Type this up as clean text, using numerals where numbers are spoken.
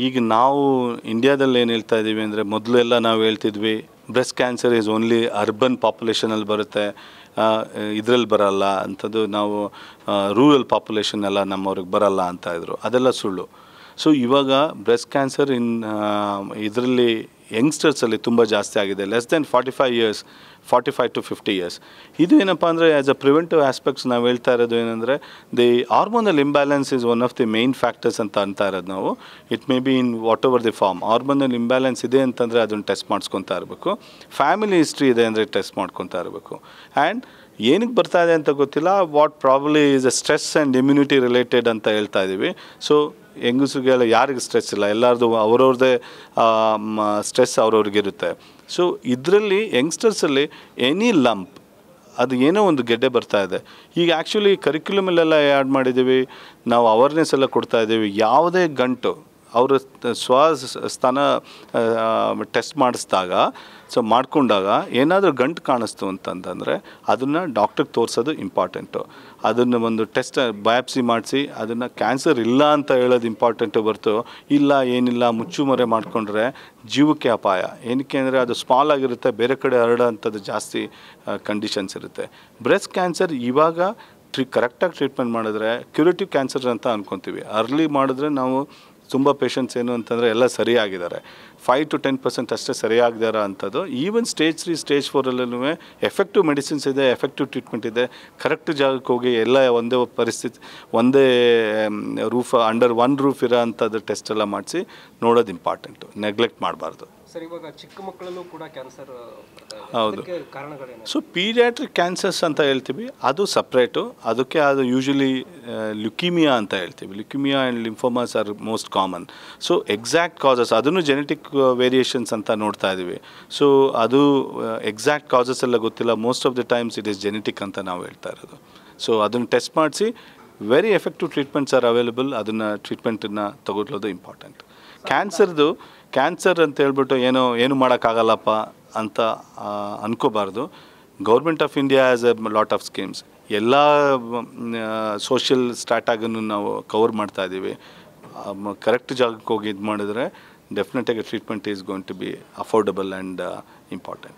ಈಗ ನಾವು ಇಂಡಿಯಾದಲ್ಲಿ ಏನು ಹೇಳ್ತಾ ಇದ್ದೀವಿ ಅಂದರೆ, ಮೊದಲೆಲ್ಲ ನಾವು ಹೇಳ್ತಿದ್ವಿ breast cancer is only urban ಪಾಪ್ಯುಲೇಷನಲ್ಲಿ ಬರುತ್ತೆ, ಇದರಲ್ಲಿ ಬರಲ್ಲ ಅಂಥದ್ದು. ನಾವು ರೂರಲ್ ಪಾಪ್ಯುಲೇಷನ್ ಎಲ್ಲ ನಮ್ಮವ್ರಿಗೆ ಬರಲ್ಲ ಅಂತ ಇದ್ರು. ಅದೆಲ್ಲ ಸುಳ್ಳು. ಸೊ ಇವಾಗ ಬ್ರೆಸ್ಟ್ ಕ್ಯಾನ್ಸರ್ ಇದರಲ್ಲಿ ಯಂಗ್ಸ್ಟರ್ಸಲ್ಲಿ ತುಂಬ ಜಾಸ್ತಿ ಆಗಿದೆ. Less than 45 years, 45 to 50 years. ಇದು ಏನಪ್ಪ ಅಂದರೆ, ಆ್ಯಸ್ ಅ ಪ್ರಿವೆಂಟಿವ್ ಆಸ್ಪೆಕ್ಟ್ಸ್ ನಾವು ಹೇಳ್ತಾ ಇರೋದು ಏನಂದರೆ, the hormonal imbalance is one of the main factors ಅಂತ ಇರೋದು ನಾವು. It may be in whatever the form. Hormonal imbalance ಇದೆ ಅಂತಂದರೆ ಅದನ್ನು ಟೆಸ್ಟ್ ಮಾಡಿಸ್ಕೊತಾ ಇರಬೇಕು. ಫ್ಯಾಮಿಲಿ ಹಿಸ್ಟ್ರಿ ಇದೆ ಅಂದರೆ ಟೆಸ್ಟ್ ಮಾಡ್ಕೊತಾ ಇರಬೇಕು. ಆ್ಯಂಡ್ ಏನಕ್ಕೆ ಬರ್ತಾ ಇದೆ ಅಂತ ಗೊತ್ತಿಲ್ಲ. What probably is a stress and immunity related ಅಂತ ಹೇಳ್ತಾ ಇದ್ದೀವಿ. ಸೊ ಹೆಂಗಸ್ರಿಗೆಲ್ಲ ಯಾರಿಗೆ ಸ್ಟ್ರೆಸ್ ಇಲ್ಲ, ಎಲ್ಲರದು ಅವ್ರವ್ರದ್ದೇ ಸ್ಟ್ರೆಸ್ ಅವ್ರವ್ರಿಗಿರುತ್ತೆ. ಸೊ ಇದರಲ್ಲಿ ಯಂಗ್ಸ್ಟರ್ಸಲ್ಲಿ ಎನಿ ಲಂಪ್, ಅದು ಏನೋ ಒಂದು ಗೆಡ್ಡೆ ಬರ್ತಾ ಇದೆ. ಈಗ ಆ್ಯಕ್ಚುಲಿ ಕರಿಕ್ಯುಲಮಲ್ಲೆಲ್ಲ ಆ್ಯಡ್ ಮಾಡಿದ್ದೀವಿ, ನಾವು ಅವೇರ್ನೆಸ್ ಎಲ್ಲ ಕೊಡ್ತಾ ಇದ್ದೀವಿ. ಯಾವುದೇ ಗಂಟು ಅವರು ಸ್ತನ ಟೆಸ್ಟ್ ಮಾಡಿಸಿದಾಗ, ಸೊ ಮಾಡಿಕೊಂಡಾಗ ಏನಾದರೂ ಗಂಟು ಕಾಣಿಸ್ತು ಅಂತಂದರೆ ಅದನ್ನು ಡಾಕ್ಟ್ರಿಗೆ ತೋರಿಸೋದು ಇಂಪಾರ್ಟೆಂಟು. ಅದನ್ನು ಒಂದು ಟೆಸ್ಟ್ ಬಯಾಪ್ಸಿ ಮಾಡಿಸಿ ಅದನ್ನು ಕ್ಯಾನ್ಸರ್ ಇಲ್ಲ ಅಂತ ಹೇಳೋದು ಇಂಪಾರ್ಟೆಂಟು ಹೊರತು, ಇಲ್ಲ ಏನಿಲ್ಲ ಮುಚ್ಚುಮರೆ ಮಾಡಿಕೊಂಡ್ರೆ ಜೀವಕ್ಕೆ ಅಪಾಯ. ಏನಕ್ಕೆ ಅಂದರೆ ಅದು ಸ್ಮಾಲ್ ಆಗಿರುತ್ತೆ, ಬೇರೆ ಕಡೆ ಹರಡೋ ಅಂಥದ್ದು ಜಾಸ್ತಿ ಕಂಡೀಷನ್ಸ್ ಇರುತ್ತೆ. ಬ್ರೆಸ್ಟ್ ಕ್ಯಾನ್ಸರ್ ಇವಾಗ ಕರೆಕ್ಟಾಗಿ ಟ್ರೀಟ್ಮೆಂಟ್ ಮಾಡಿದ್ರೆ ಕ್ಯೂರೇಟಿವ್ ಕ್ಯಾನ್ಸರ್ ಅಂತ ಅಂದ್ಕೊತೀವಿ. ಅರ್ಲಿ ಮಾಡಿದ್ರೆ ನಾವು ತುಂಬ ಪೇಷಂಟ್ಸ್ ಏನು ಅಂತಂದರೆ ಎಲ್ಲ ಸರಿಯಾಗಿದ್ದಾರೆ. 5 to 10% ಅಷ್ಟೇ ಸರಿಯಾಗಿದಾರ ಅಂಥದ್ದು. ಈವನ್ ಸ್ಟೇಜ್ 3, ಸ್ಟೇಜ್ 4ಅಲ್ಲೂ ಎಫೆಕ್ಟಿವ್ ಮೆಡಿಸಿನ್ಸ್ ಇದೆ, ಎಫೆಕ್ಟಿವ್ ಟ್ರೀಟ್ಮೆಂಟ್ ಇದೆ. ಕರೆಕ್ಟ್ ಜಾಗಕ್ಕೆ ಹೋಗಿ ಎಲ್ಲ ಒಂದೇ ಪರಿಸ್ಥಿತಿ, ಒಂದೇ ಅಂಡರ್ ಒನ್ ರೂಫ್ ಇರೋ ಅಂಥದ್ದು ಟೆಸ್ಟ್ ಎಲ್ಲ ಮಾಡಿಸಿ ನೋಡೋದು ಇಂಪಾರ್ಟೆಂಟು. ನೆಗ್ಲೆಕ್ಟ್ ಮಾಡಬಾರ್ದು. ಸರ್, ಇವಾಗ ಚಿಕ್ಕ ಮಕ್ಕಳಲ್ಲೂ ಕೂಡ ಕ್ಯಾನ್ಸರ್, ಹೌದು. ಕಾರಣಗಳೇನು? ಸೊ ಪೀಡಿಯಾಟ್ರಿಕ್ ಕ್ಯಾನ್ಸರ್ಸ್ ಅಂತ ಹೇಳ್ತೀವಿ, ಅದು ಸಪ್ರೇಟು. ಅದಕ್ಕೆ ಅದು ಯೂಶಲಿ ಲ್ಯುಕೀಮಿಯಾ ಅಂತ ಹೇಳ್ತೀವಿ. Leukaemia and lymphomas are most common. So exact causes ಅದನ್ನು ಜೆನೆಟಿಕ್ ವೇರಿಯೇಷನ್ಸ್ ಅಂತ ನೋಡ್ತಾ ಇದ್ದೀವಿ. ಸೊ ಅದು ಎಕ್ಸಾಕ್ಟ್ ಕಾಸಸ್ ಎಲ್ಲ ಗೊತ್ತಿಲ್ಲ. Most of the times it is genetic ಅಂತ ನಾವು ಹೇಳ್ತಾ ಇರೋದು. ಸೊ ಅದನ್ನು ಟೆಸ್ಟ್ ಮಾಡಿಸಿ very effective treatments are available. ಅದನ್ನು ಟ್ರೀಟ್ಮೆಂಟನ್ನು ತಗೊಳ್ಳೋದು ಇಂಪಾರ್ಟೆಂಟ್. ಕ್ಯಾನ್ಸರ್ ಅಂತ ಹೇಳ್ಬಿಟ್ಟು ಏನು ಮಾಡೋಕ್ಕಾಗಲ್ಲಪ್ಪ ಅಂತ ಅನ್ಕೋಬಾರ್ದು. Government of India as a lot of schemes, ಎಲ್ಲ ಸೋಷಿಯಲ್ ಸ್ಟ್ಯಾಟಾಗನ್ನು ನಾವು ಕವರ್ ಮಾಡ್ತಾ ಇದ್ದೀವಿ. ಕರೆಕ್ಟ್ ಜಾಗಕ್ಕೆ ಹೋಗಿ ಇದು ಮಾಡಿದ್ರೆ ಡೆಫಿನೆಟಾಗಿ treatment is going to be affordable and important.